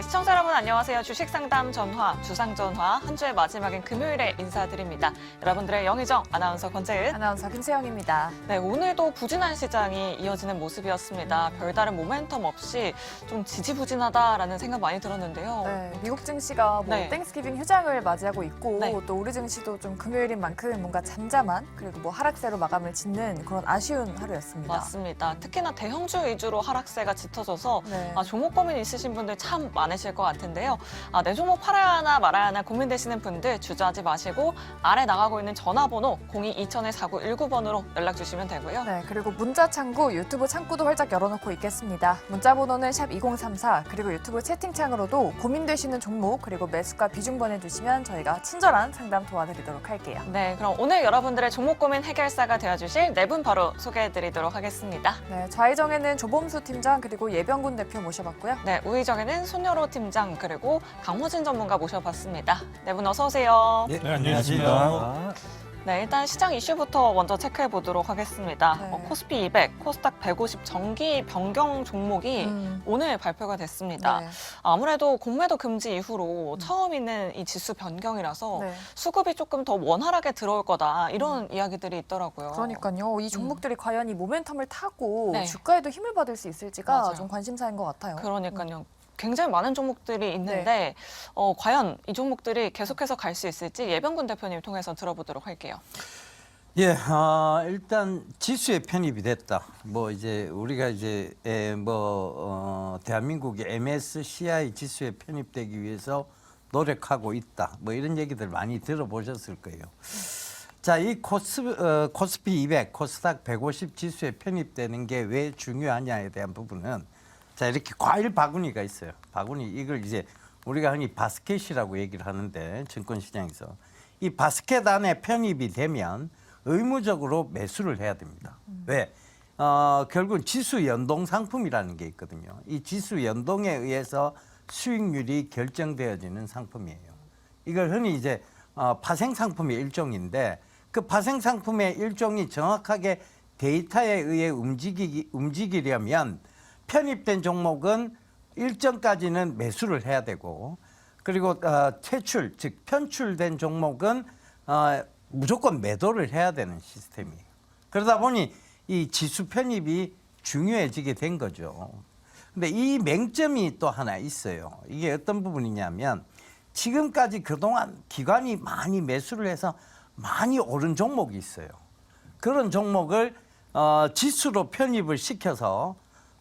네, 시청자 여러분 안녕하세요. 주식상담 전화, 주상전화 한 주의 마지막인 금요일에 인사드립니다. 여러분들의 영희정 아나운서 권재은, 아나운서 김세영입니다. 네, 오늘도 부진한 시장이 이어지는 모습이었습니다. 별다른 모멘텀 없이 좀 지지부진하다라는 생각 많이 들었는데요. 네, 미국 증시가 네. 땡스기빙 휴장을 맞이하고 있고 네. 또 우리 증시도 좀 금요일인 만큼 뭔가 잠잠한 그리고 하락세로 마감을 짓는 그런 아쉬운 하루였습니다. 맞습니다. 특히나 대형주 위주로 하락세가 짙어져서 네. 종목 고민 있으신 분들 참 많으실 것 같은데요. 내 종목 팔아야 하나 말아야 하나 고민되시는 분들 주저하지 마시고 아래 나가고 있는 전화번호 02-2000-4919번으로 연락 주시면 되고요. 네, 그리고 문자 창구, 유튜브 창구도 활짝 열어놓고 있겠습니다. 문자 번호는 샵 2034, 그리고 유튜브 채팅창으로도 고민되시는 종목, 그리고 매수가 비중 보내주시면 저희가 친절한 상담 도와드리도록 할게요. 네, 그럼 오늘 여러분들의 종목 고민 해결사가 되어주실 네 분 바로 소개해드리도록 하겠습니다. 네, 좌의정에는 조범수 팀장 그리고 예병군 대표 모셔봤고요. 네, 우의정에는 손여로 팀장 그리고 강호진 전문가 모셔봤습니다. 네 분 어서 오세요. 네, 안녕하십니까. 네, 일단 시장 이슈부터 먼저 체크해 보도록 하겠습니다. 네. 코스피 200, 코스닥 150 정기 변경 종목이 오늘 발표가 됐습니다. 네. 아무래도 공매도 금지 이후로 처음 있는 이 지수 변경이라서 네. 수급이 조금 더 원활하게 들어올 거다 이런 이야기들이 있더라고요. 그러니까요. 이 종목들이 과연 이 모멘텀을 타고 네. 주가에도 힘을 받을 수 있을지가 맞아요. 좀 관심사인 것 같아요. 그러니까요. 굉장히 많은 종목들이 있는데 과연 이 종목들이 계속해서 갈 수 있을지 예병군 대표님 통해서 들어보도록 할게요. 예, 일단 지수에 편입이 됐다. 우리가 대한민국의 MSCI 지수에 편입되기 위해서 노력하고 있다. 이런 얘기들 많이 들어보셨을 거예요. 자, 이 코스피 200, 코스닥 150 지수에 편입되는 게 왜 중요하냐에 대한 부분은 자, 이렇게 과일 바구니가 있어요. 바구니, 이걸 이제 우리가 흔히 바스켓이라고 얘기를 하는데 증권시장에서 이 바스켓 안에 편입이 되면 의무적으로 매수를 해야 됩니다. 왜? 결국은 지수 연동 상품이라는 게 있거든요. 이 지수 연동에 의해서 수익률이 결정되어지는 상품이에요. 이걸 흔히 이제 파생 상품의 일종인데 그 파생 상품의 일종이 정확하게 데이터에 의해 움직이려면 편입된 종목은 일정까지는 매수를 해야 되고 그리고 퇴출, 즉 편출된 종목은 무조건 매도를 해야 되는 시스템이에요. 그러다 보니 이 지수 편입이 중요해지게 된 거죠. 근데 이 맹점이 또 하나 있어요. 이게 어떤 부분이냐면 지금까지 그동안 기관이 많이 매수를 해서 많이 오른 종목이 있어요. 그런 종목을 지수로 편입을 시켜서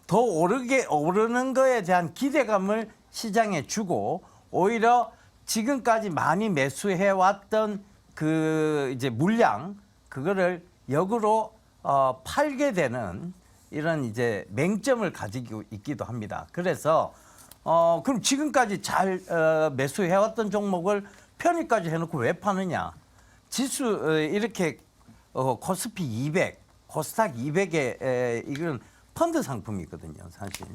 더 오르는 거에 대한 기대감을 시장에 주고 오히려 지금까지 많이 매수해 왔던 그 이제 물량 그거를 역으로 팔게 되는 이런 이제 맹점을 가지고 있기도 합니다. 그래서 그럼 지금까지 잘 매수해 왔던 종목을 편입까지 해놓고 왜 파느냐? 지수 이렇게 코스피 200, 코스닥 200에 이건 펀드 상품이거든요, 사실.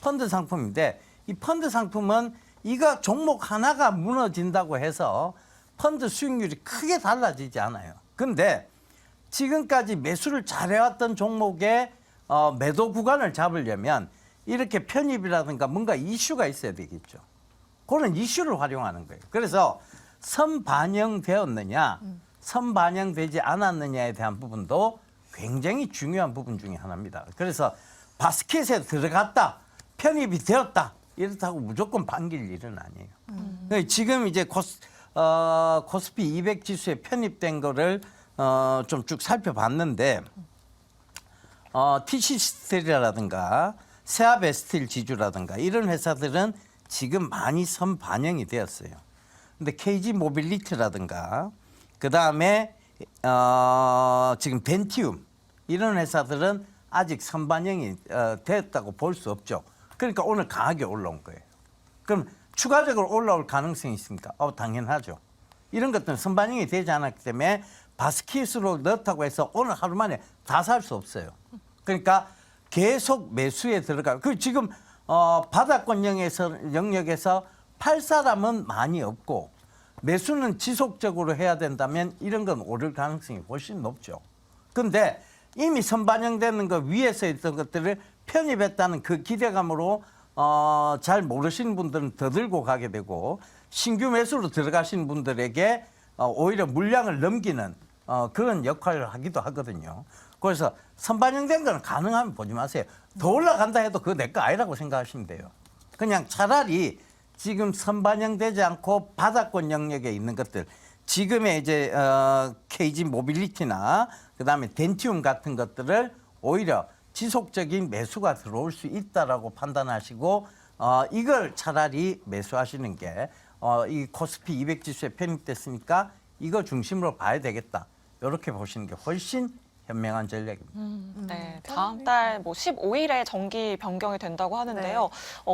펀드 상품인데 이 펀드 상품은 이거 종목 하나가 무너진다고 해서 펀드 수익률이 크게 달라지지 않아요. 근데 지금까지 매수를 잘해왔던 종목의 매도 구간을 잡으려면 이렇게 편입이라든가 뭔가 이슈가 있어야 되겠죠. 그런 이슈를 활용하는 거예요. 그래서 선반영되었느냐, 선반영되지 않았느냐에 대한 부분도 굉장히 중요한 부분 중에 하나입니다. 그래서 바스켓에 들어갔다, 편입이 되었다 이렇다고 무조건 반길 일은 아니에요. 지금 이제 코스피 200 지수에 편입된 거를 좀 쭉 살펴봤는데 TC스틸이라든가 세아베스틸 지주라든가 이런 회사들은 지금 많이 선반영이 되었어요. 근데 KG 모빌리티라든가 그 다음에 지금 벤티움 이런 회사들은 아직 선반영이 됐다고 볼 수 없죠. 그러니까 오늘 강하게 올라온 거예요. 그럼 추가적으로 올라올 가능성이 있습니까? 당연하죠. 이런 것들은 선반영이 되지 않았기 때문에 바스켓으로 넣었다고 해서 오늘 하루 만에 다 살 수 없어요. 그러니까 계속 매수에 들어가요. 그 지금 바닥권 영역에서 팔 사람은 많이 없고 매수는 지속적으로 해야 된다면 이런 건 오를 가능성이 훨씬 높죠. 그런데 이미 선반영되는 것 위에서 있던 것들을 편입했다는 그 기대감으로 잘 모르시는 분들은 더 들고 가게 되고 신규 매수로 들어가신 분들에게 오히려 물량을 넘기는 그런 역할을 하기도 하거든요. 그래서 선반영된 거는 가능하면 보지 마세요. 더 올라간다 해도 그거 내 거 아니라고 생각하시면 돼요. 그냥 차라리 지금 선반영되지 않고 바닥권 영역에 있는 것들, 지금의 이제 KG 모빌리티나 그다음에 덴티움 같은 것들을 오히려 지속적인 매수가 들어올 수 있다라고 판단하시고 이걸 차라리 매수하시는 게 이 코스피 200 지수에 편입됐으니까 이거 중심으로 봐야 되겠다. 이렇게 보시는 게 훨씬 현명한 전략입니다. 네, 다음 달 뭐 15일에 정기 변경이 된다고 하는데요.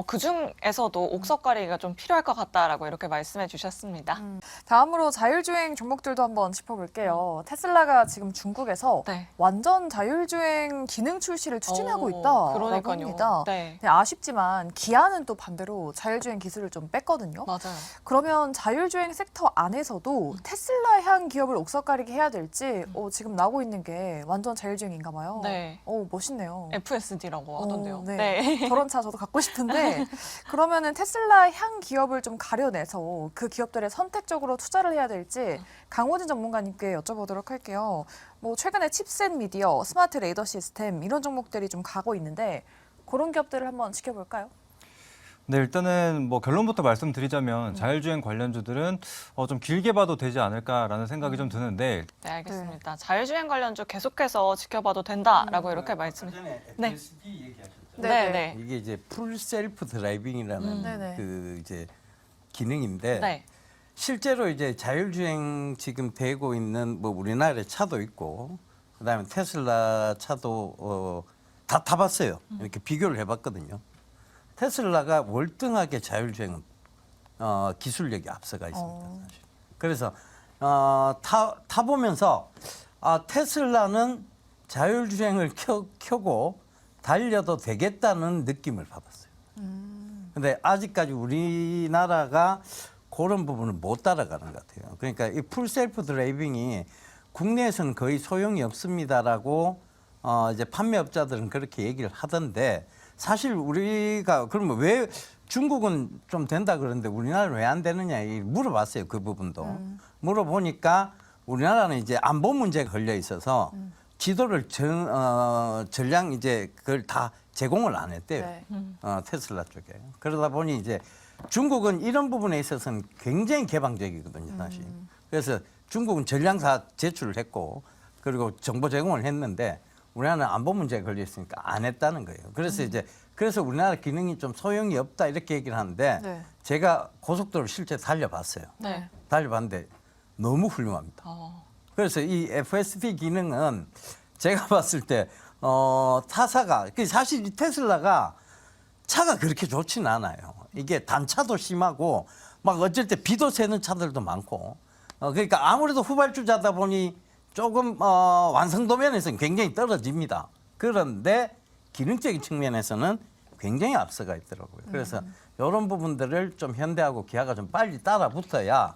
그 중에서도 옥석가리가 좀 필요할 것 같다라고 이렇게 말씀해 주셨습니다. 다음으로 자율주행 종목들도 한번 짚어볼게요. 테슬라가 지금 중국에서 네. 완전 자율주행 기능 출시를 추진하고 있다라고 그러니까요. 합니다. 네. 네, 아쉽지만 기아는 또 반대로 자율주행 기술을 좀 뺐거든요. 맞아요. 그러면 자율주행 섹터 안에서도 테슬라향 기업을 옥석가리게 해야 될지 지금 나오고 있는 게 완전 자율주행인가 봐요. 네. 멋있네요. FSD라고 하던데요. 네. 네. 저런 차 저도 갖고 싶은데 그러면은 테슬라 향 기업을 좀 가려내서 그 기업들에 선택적으로 투자를 해야 될지 강호진 전문가님께 여쭤보도록 할게요. 뭐 최근에 칩셋 미디어, 스마트 레이더 시스템 이런 종목들이 좀 가고 있는데 그런 기업들을 한번 지켜볼까요? 네, 일단은 뭐 결론부터 말씀드리자면 자율주행 관련주들은 좀 길게 봐도 되지 않을까라는 생각이 좀 드는데 네, 알겠습니다. 자율주행 관련주 계속해서 지켜봐도 된다라고 이렇게 말씀해. 전에 네. FSD 얘기하셨죠. 네, 네. 이게 이제 풀 셀프 드라이빙이라는 네네. 그 이제 기능인데 네. 실제로 이제 자율주행 지금 되고 있는 뭐 우리나라의 차도 있고 그다음에 테슬라 차도 다 타봤어요. 이렇게 비교를 해봤거든요. 테슬라가 월등하게 자율주행 기술력이 앞서가 있습니다. 사실. 그래서 타보면서 테슬라는 자율주행을 켜고 달려도 되겠다는 느낌을 받았어요. 근데 아직까지 우리나라가 그런 부분을 못 따라가는 것 같아요. 그러니까 이 풀 셀프 드라이빙이 국내에서는 거의 소용이 없습니다라고 이제 판매업자들은 그렇게 얘기를 하던데 사실 우리가 그러면 왜 중국은 좀 된다 그러는데 우리나라는 왜 안 되느냐 물어봤어요. 그 부분도. 물어보니까 우리나라는 이제 안보 문제가 걸려 있어서 지도를 전량 이제 그걸 다 제공을 안 했대요. 네. 테슬라 쪽에. 그러다 보니 이제 중국은 이런 부분에 있어서는 굉장히 개방적이거든요, 사실. 그래서 중국은 전량 다 제출을 했고 그리고 정보 제공을 했는데 우리나라는 안보 문제가 걸려 있으니까 안 했다는 거예요. 그래서 이제 그래서 우리나라 기능이 좀 소용이 없다 이렇게 얘기를 하는데 네. 제가 고속도로 실제 달려봤어요. 네. 달려봤는데 너무 훌륭합니다. 그래서 이 FSD 기능은 제가 봤을 때 타사가 사실 이 테슬라가 차가 그렇게 좋지는 않아요. 이게 단차도 심하고 막 어쩔 때 비도 새는 차들도 많고 그러니까 아무래도 후발주자다 보니 조금 완성도 면에서는 굉장히 떨어집니다. 그런데 기능적인 측면에서는 굉장히 앞서가 있더라고요. 그래서 이런 부분들을 좀 현대하고 기아가 좀 빨리 따라 붙어야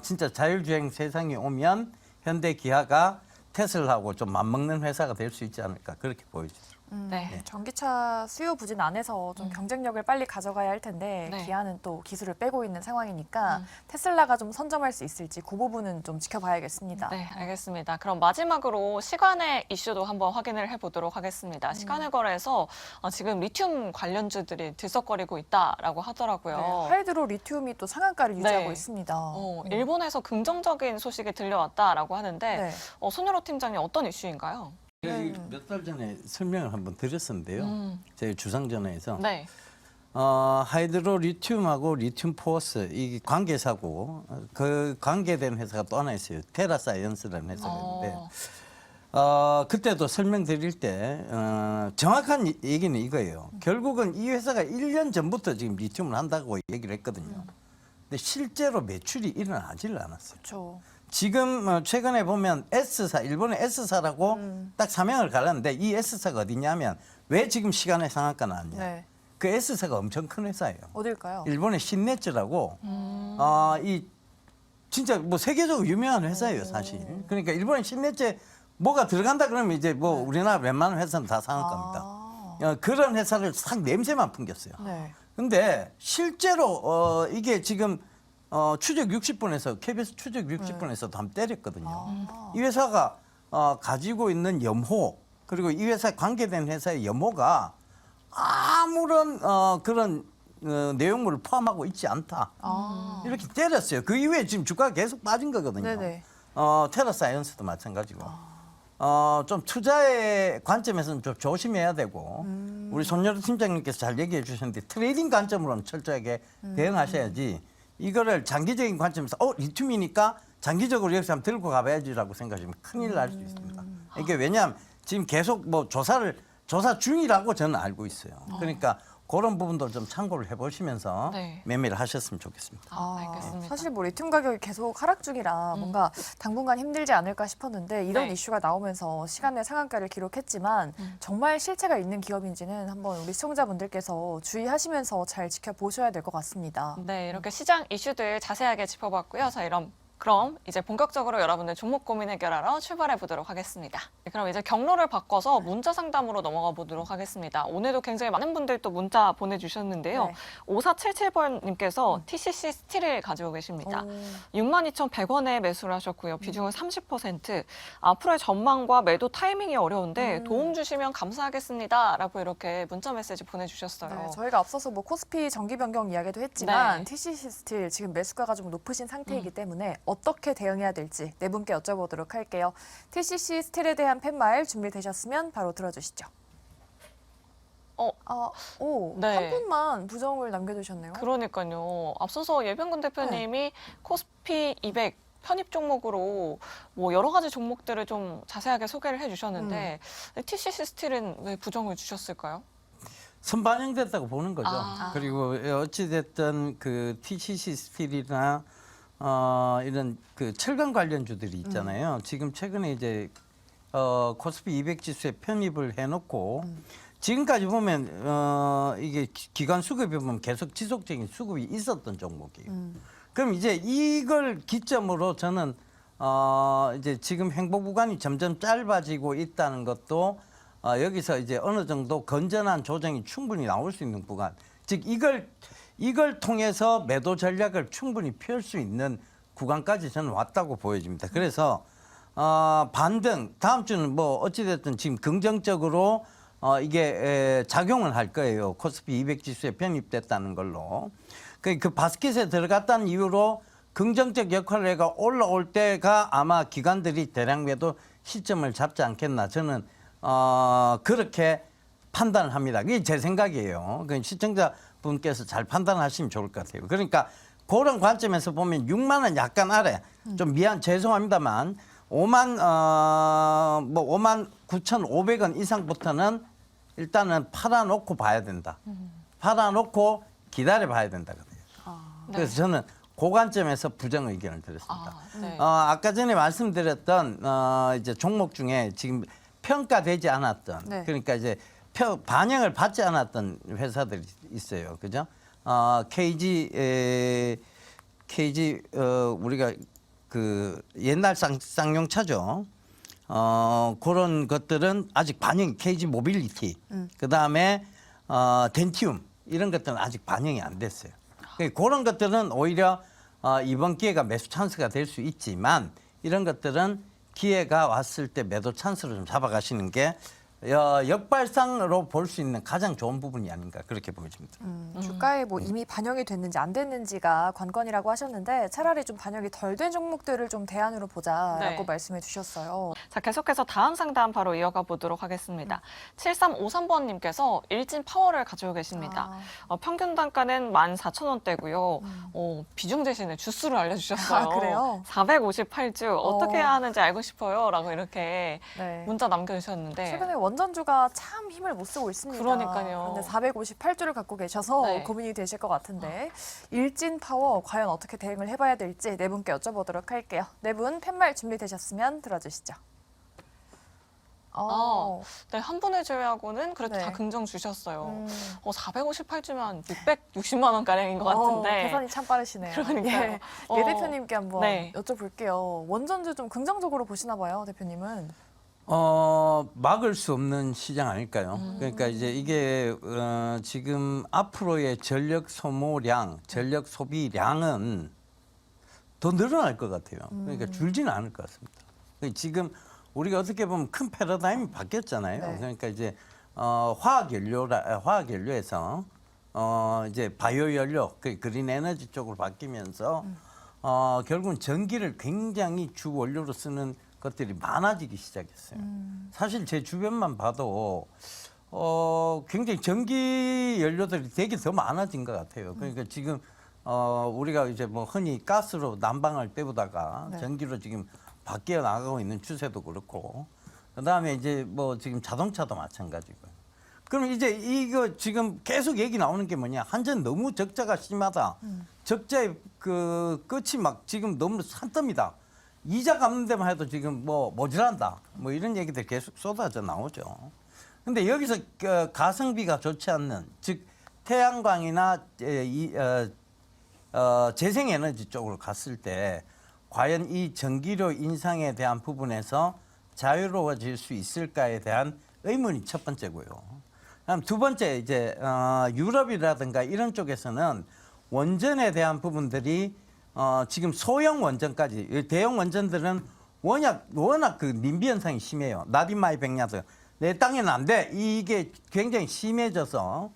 진짜 자율주행 세상이 오면 현대 기아가 테슬라하고 좀 맞먹는 회사가 될 수 있지 않을까 그렇게 보여지더라고요. 네. 전기차 수요 부진 안에서 좀 경쟁력을 빨리 가져가야 할 텐데 네. 기아는 또 기술을 빼고 있는 상황이니까 테슬라가 좀 선점할 수 있을지 그 부분은 좀 지켜봐야겠습니다. 네, 알겠습니다. 그럼 마지막으로 시간의 이슈도 한번 확인을 해보도록 하겠습니다. 시간의 거래에서 지금 리튬 관련주들이 들썩거리고 있다라고 하더라고요. 네, 하이드로 리튬이 또 상한가를 유지하고 네. 있습니다. 일본에서 긍정적인 소식이 들려왔다라고 하는데 네. 손유로 팀장님 어떤 이슈인가요? 몇 달 전에 설명을 한번 드렸었는데요. 저희 주상전화에서 네. 하이드로 리튬하고 리튬 포스 이 관계사고 그 관계된 회사가 또 하나 있어요. 테라사이언스라는 회사가 있는데 그때도 설명드릴 때 정확한 얘기는 이거예요. 결국은 이 회사가 1년 전부터 지금 리튬을 한다고 얘기를 했거든요. 근데 실제로 매출이 일어나질 않았어요. 그렇죠. 지금 최근에 보면 S사, 일본의 S사라고 딱 사명을 갈랐는데 이 S사가 어디냐면 왜 지금 시간에 상한가 나왔냐. 네. 그 S사가 엄청 큰 회사예요. 어딜까요? 일본의 신네츠라고 이 진짜 뭐 세계적으로 유명한 회사예요, 사실. 그러니까 일본의 신네츠에 뭐가 들어간다 그러면 이제 뭐 우리나라 웬만한 회사는 다 상한가입니다. 그런 회사를 싹 냄새만 풍겼어요. 네. 근데 실제로 이게 지금 추적 60분에서 KBS 추적 60분에서도 한번 때렸거든요. 이 회사가 가지고 있는 염호 그리고 이 회사에 관계된 회사의 염호가 아무런 그런 내용물을 포함하고 있지 않다. 이렇게 때렸어요. 그 이후에 지금 주가가 계속 빠진 거거든요. 네네. 테라사이언스도 마찬가지고. 좀 투자의 관점에서는 좀 조심해야 되고 우리 손여루 팀장님께서 잘 얘기해 주셨는데 트레이딩 관점으로는 철저하게 대응하셔야지 이거를 장기적인 관점에서 리튬이니까 장기적으로 여기서 한번 들고 가봐야지라고 생각하시면 큰일 날 수 있습니다. 이게 왜냐하면 지금 계속 뭐 조사 중이라고 저는 알고 있어요. 그러니까 그런 부분도 좀 참고를 해보시면서 네. 매매를 하셨으면 좋겠습니다. 알겠습니다. 사실 뭐 리튬 가격이 계속 하락 중이라 뭔가 당분간 힘들지 않을까 싶었는데 이런 네. 이슈가 나오면서 시간 내 상한가를 기록했지만 정말 실체가 있는 기업인지는 한번 우리 시청자분들께서 주의하시면서 잘 지켜보셔야 될 것 같습니다. 네, 이렇게 시장 이슈들 자세하게 짚어봤고요. 자, 그럼 이제 본격적으로 여러분들 종목 고민 해결하러 출발해 보도록 하겠습니다. 네, 그럼 이제 경로를 바꿔서 문자 상담으로 넘어가 보도록 하겠습니다. 오늘도 굉장히 많은 분들 또 문자 보내주셨는데요. 네. 5477번님께서 TCC 스틸을 가지고 계십니다. 62,100원에 매수를 하셨고요. 비중은 30%. 앞으로의 전망과 매도 타이밍이 어려운데 도움 주시면 감사하겠습니다라고 이렇게 문자 메시지 보내주셨어요. 네, 저희가 앞서서 뭐 코스피 정기 변경 이야기도 했지만 네. TCC 스틸 지금 매수가가 좀 높으신 상태이기 때문에 어떻게 대응해야 될지 네 분께 여쭤보도록 할게요. TCC 스틸에 대한 팻말 준비되셨으면 바로 들어주시죠. 네. 한 분만 부정을 남겨두셨네요. 그러니까요. 앞서서 예병근 대표님이 코스피 200 편입 종목으로 뭐 여러 가지 종목들을 좀 자세하게 소개를 해주셨는데 TCC 스틸은 왜 부정을 주셨을까요? 선반영됐다고 보는 거죠. 아. 그리고 어찌됐든 그 TCC 스틸이나 이런 그 철강 관련주들이 있잖아요. 지금 최근에 이제 코스피 200 지수에 편입을 해놓고 지금까지 보면 이게 기관 수급이 보면 계속 지속적인 수급이 있었던 종목이에요. 그럼 이제 이걸 기점으로 저는 이제 지금 행보 구간이 점점 짧아지고 있다는 것도 여기서 이제 어느 정도 건전한 조정이 충분히 나올 수 있는 구간, 즉 이걸 통해서 매도 전략을 충분히 펼 수 있는 구간까지 저는 왔다고 보여집니다. 그래서 반등 다음 주는 뭐 어찌됐든 지금 긍정적으로 이게 작용을 할 거예요. 코스피 200 지수에 편입됐다는 걸로. 그 바스켓에 들어갔다는 이유로 긍정적 역할을 해가 올라올 때가 아마 기관들이 대량 매도 시점을 잡지 않겠나 저는 그렇게 판단을 합니다. 그게 제 생각이에요. 그 시청자분께서 잘 판단하시면 좋을 것 같아요. 그러니까 그런 관점에서 보면 6만 원 약간 아래 좀 죄송합니다만 5만 9,500원 이상부터는 일단은 팔아놓고 봐야 된다. 팔아놓고 기다려 봐야 된다거든요. 그래서 저는 그 관점에서 부정 의견을 드렸습니다. 네. 아까 전에 말씀드렸던 이제 종목 중에 지금 평가되지 않았던 네. 그러니까 이제 반영을 받지 않았던 회사들이 있어요. 그죠? KG 우리가 그 옛날 쌍용차죠. 그런 것들은 아직 KG 모빌리티, 그 다음에 덴티움 이런 것들은 아직 반영이 안 됐어요. 그런 것들은 오히려 이번 기회가 매수 찬스가 될 수 있지만 이런 것들은 기회가 왔을 때 매도 찬스를 좀 잡아가시는 게 역발상으로 볼 수 있는 가장 좋은 부분이 아닌가 그렇게 보여집니다. 주가에 뭐 이미 반영이 됐는지 안 됐는지가 관건이라고 하셨는데 차라리 좀 반영이 덜 된 종목들을 좀 대안으로 보자라고 네. 말씀해 주셨어요. 자, 계속해서 다음 상담 바로 이어가 보도록 하겠습니다. 7353번님께서 일진 파워를 가지고 계십니다. 평균 단가는 14,000원대고요. 비중 대신에 주수를 알려주셨어요. 아, 그래요? 458주 어떻게 해야 하는지 알고 싶어요. 라고 이렇게 네. 문자 남겨주셨는데 최근에 원전주가 참 힘을 못 쓰고 있습니다. 그러니까요. 그런데 458주를 갖고 계셔서 네. 고민이 되실 것 같은데 일진 파워 과연 어떻게 대응을 해봐야 될지 네 분께 여쭤보도록 할게요. 네 분 팻말 준비되셨으면 들어주시죠. 네, 한 분을 제외하고는 그래도 네. 다 긍정 주셨어요. 458주면 660만 원가량인 것 같은데. 계산이 참 빠르시네요. 그러니까요. 예, 어, 예 대표님께 한번 네. 여쭤볼게요. 원전주 좀 긍정적으로 보시나 봐요, 대표님은. 막을 수 없는 시장 아닐까요? 그러니까 이제 이게 지금 앞으로의 전력 소모량, 전력 소비량은 더 늘어날 것 같아요. 그러니까 줄지는 않을 것 같습니다. 그러니까 지금 우리가 어떻게 보면 큰 패러다임이 바뀌었잖아요. 네. 그러니까 이제 화학 연료에서 이제 바이오 연료, 그 그린 에너지 쪽으로 바뀌면서 결국은 전기를 굉장히 주 원료로 쓰는 것들이 많아지기 시작했어요. 사실 제 주변만 봐도 굉장히 전기 연료들이 되게 더 많아진 것 같아요. 그러니까 지금 우리가 이제 뭐 흔히 가스로 난방할 때보다가 네. 전기로 지금 바뀌어 나가고 있는 추세도 그렇고, 그다음에 이제 뭐 지금 자동차도 마찬가지고요. 그럼 이제 이거 지금 계속 얘기 나오는 게 뭐냐? 한전 너무 적자가 심하다. 적자의 그 끝이 막 지금 너무 산더미다. 이자 갚는 데만 해도 지금 뭐 모자란다. 뭐 이런 얘기들 계속 쏟아져 나오죠. 근데 여기서 가성비가 좋지 않는, 즉 태양광이나 재생에너지 쪽으로 갔을 때 과연 이 전기료 인상에 대한 부분에서 자유로워질 수 있을까에 대한 의문이 첫 번째고요. 그다음 두 번째, 이제 유럽이라든가 이런 쪽에서는 원전에 대한 부분들이 지금 소형 원전까지, 대형 원전들은 워낙 그 님비 현상이 심해요. 나디마이 백야드, 내 땅에는 안 돼. 이게 굉장히 심해져서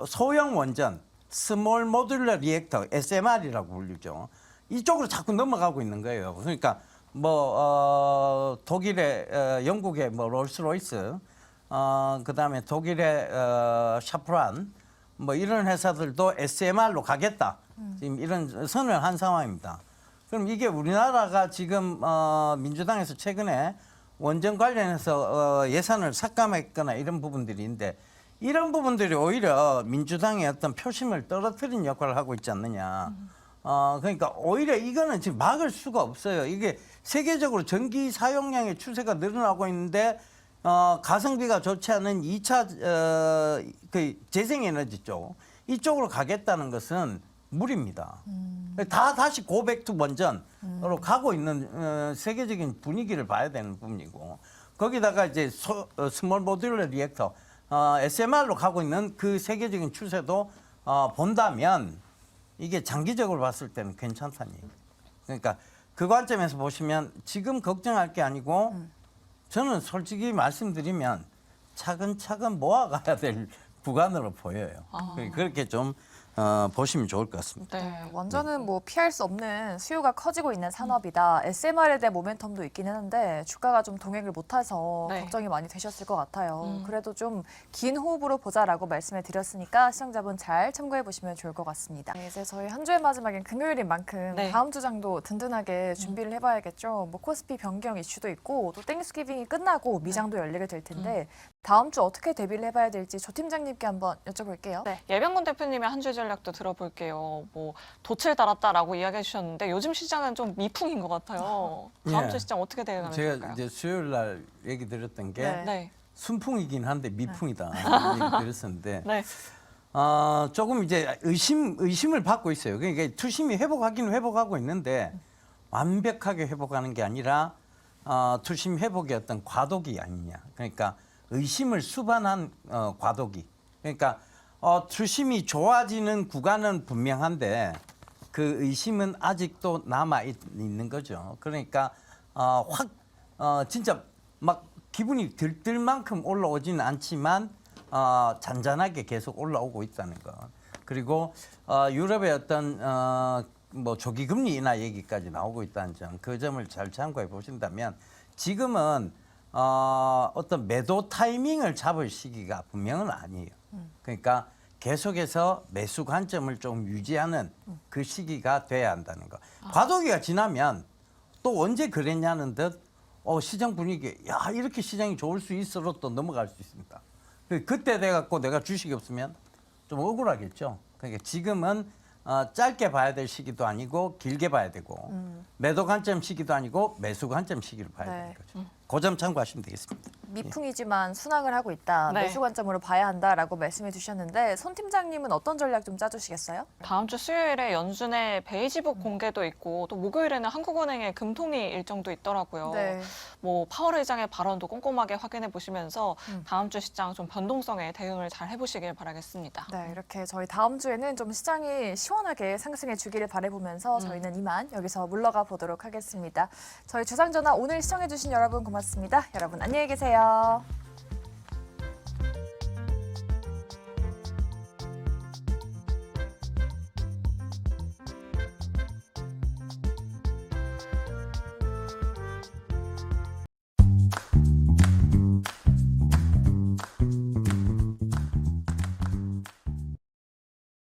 소형 원전, 스몰 모듈러 리액터, SMR이라고 불리죠. 이쪽으로 자꾸 넘어가고 있는 거예요. 그러니까 뭐 독일의 영국의 뭐 롤스로이스, 그다음에 독일의 샤프란, 뭐 이런 회사들도 SMR로 가겠다. 지금 이런 선언을 한 상황입니다. 그럼 이게 우리나라가 지금 민주당에서 최근에 원전 관련해서 예산을 삭감했거나 이런 부분들이 있는데, 이런 부분들이 오히려 민주당의 어떤 표심을 떨어뜨리는 역할을 하고 있지 않느냐. 그러니까 오히려 이거는 지금 막을 수가 없어요. 이게 세계적으로 전기 사용량의 추세가 늘어나고 있는데 가성비가 좋지 않은 2차 그 재생에너지 쪽, 이쪽으로 가겠다는 것은 무리입니다. 다시 고백투 원전으로 가고 있는 세계적인 분위기를 봐야 되는 부분이고, 거기다가 이제 스몰 모듈러 리액터, SMR로 가고 있는 그 세계적인 추세도 본다면 이게 장기적으로 봤을 때는 괜찮다니. 그러니까 그 관점에서 보시면 지금 걱정할 게 아니고, 저는 솔직히 말씀드리면 차근차근 모아가야 될 구간으로 보여요. 그렇게 좀 보시면 좋을 것 같습니다. 네. 원전은 뭐 피할 수 없는 수요가 커지고 있는 산업이다. SMR에 대한 모멘텀도 있기는 한데 주가가 좀 동행을 못해서 네. 걱정이 많이 되셨을 것 같아요. 그래도 좀 긴 호흡으로 보자라고 말씀을 드렸으니까 시청자분 잘 참고해 보시면 좋을 것 같습니다. 네, 이제 저희 한 주의 마지막엔 금요일인 만큼 네. 다음 주 장도 든든하게 준비를 해봐야겠죠. 뭐 코스피 변경 이슈도 있고 또 땡스기빙이 끝나고 미장도 열리게 될 텐데 다음 주 어떻게 대비를 해봐야 될지 조 팀장님께 한번 여쭤볼게요. 네, 예병군 대표님의 한 주 전략도 들어볼게요. 뭐 돛을 달았다라고 이야기해 주셨는데 요즘 시장은 좀 미풍인 것 같아요. 다음 예. 주 시장 어떻게 대응하면 제가 좋을까요? 이제 수요일 날 얘기 드렸던 게 네. 네, 순풍이긴 한데 미풍이다 이런 얘기 드렸었는데, 네, 조금 이제 의심을 받고 있어요. 그러니까 투심이 회복하기는 회복하고 있는데 완벽하게 회복하는 게 아니라 투심 회복의 어떤 과도기 아니냐. 그러니까 의심을 수반한 과도기. 그러니까 투심이 좋아지는 구간은 분명한데 그 의심은 아직도 남아 있는 거죠. 그러니까 진짜 막 기분이 들뜰 만큼 올라오지는 않지만 잔잔하게 계속 올라오고 있다는 것. 그리고 유럽의 어떤 뭐 조기 금리 인하 얘기까지 나오고 있다는 점, 그 점을 잘 참고해 보신다면 지금은 어떤 매도 타이밍을 잡을 시기가 분명은 아니에요. 그러니까 계속해서 매수 관점을 좀 유지하는 그 시기가 돼야 한다는 거. 과도기가 지나면 또 언제 그랬냐는 듯 시장 분위기, 야 이렇게 시장이 좋을 수 있어로 또 넘어갈 수 있습니다. 그때 돼갖고 내가 주식이 없으면 좀 억울하겠죠. 그러니까 지금은 짧게 봐야 될 시기도 아니고 길게 봐야 되고 매도 관점 시기도 아니고 매수 관점 시기를 봐야 네. 되는 거죠. 그 점 참고하시면 되겠습니다. 미풍이지만 순항을 하고 있다. 네. 매수 관점으로 봐야 한다라고 말씀해 주셨는데 손 팀장님은 어떤 전략 좀 짜주시겠어요? 다음 주 수요일에 연준의 베이지북 공개도 있고 또 목요일에는 한국은행의 금통위 일정도 있더라고요. 네. 뭐 파월 의장의 발언도 꼼꼼하게 확인해 보시면서 다음 주 시장 좀 변동성에 대응을 잘 해보시길 바라겠습니다. 네, 이렇게 저희 다음 주에는 좀 시장이 시원하게 상승해 주기를 바라보면서 저희는 이만 여기서 물러가 보도록 하겠습니다. 저희 주상전화 오늘 시청해 주신 여러분 고맙습니다. 여러분 안녕히 계세요.